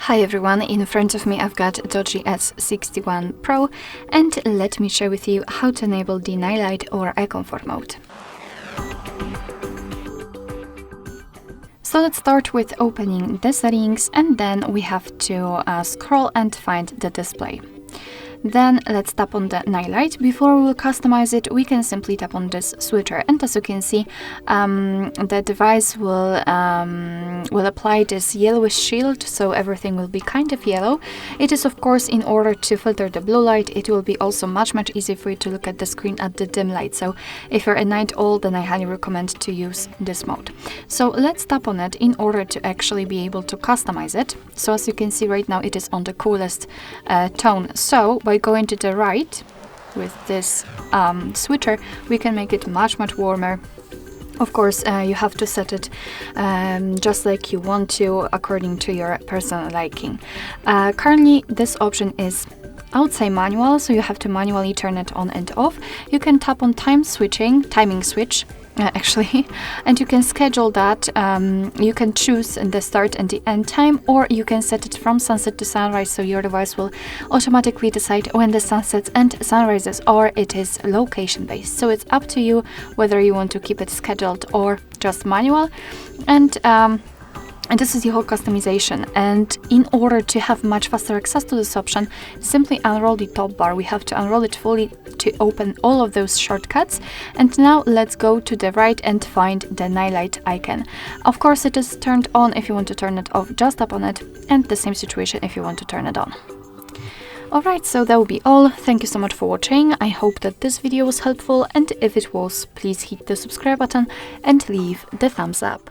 Hi everyone, in front of me I've got DOOGEE S61 Pro, and let me share with you how to enable the night light or eye comfort mode. So let's start with opening the settings, and then we have to scroll and find the display. Then let's tap on the night light. Before we will customize it, we can simply tap on this switcher, and as you can see, the device will apply this yellowish shield, so everything will be kind of yellow. It is of course in order to filter the blue light. It will be also much easier for you to look at the screen at the dim light. So if you're a night owl, then I highly recommend to use this mode. So let's tap on it in order to actually be able to customize it. So as you can see right now, it is on the coolest tone. So by going to the right with this switcher, we can make it much warmer. Of course, you have to set it just like you want to, according to your personal liking. Currently, this option is, I would say, manual, so you have to manually turn it on and off. You can tap on timing switch, actually, and you can schedule that. You can choose the start and the end time, or you can set it from sunset to sunrise, so your device will automatically decide when the sun sets and sunrises, or it is location based. So it's up to you whether you want to keep it scheduled or just manual. And this is the whole customization. And in order to have much faster access to this option, simply unroll the top bar. We have to unroll it fully to open all of those shortcuts. And now let's go to the right and find the night light icon. Of course, it is turned on. If you want to turn it off, just tap on it, and the same situation if you want to turn it on. Alright, so that will be all. Thank you so much for watching. I hope that this video was helpful, and if it was, please hit the subscribe button and leave the thumbs up.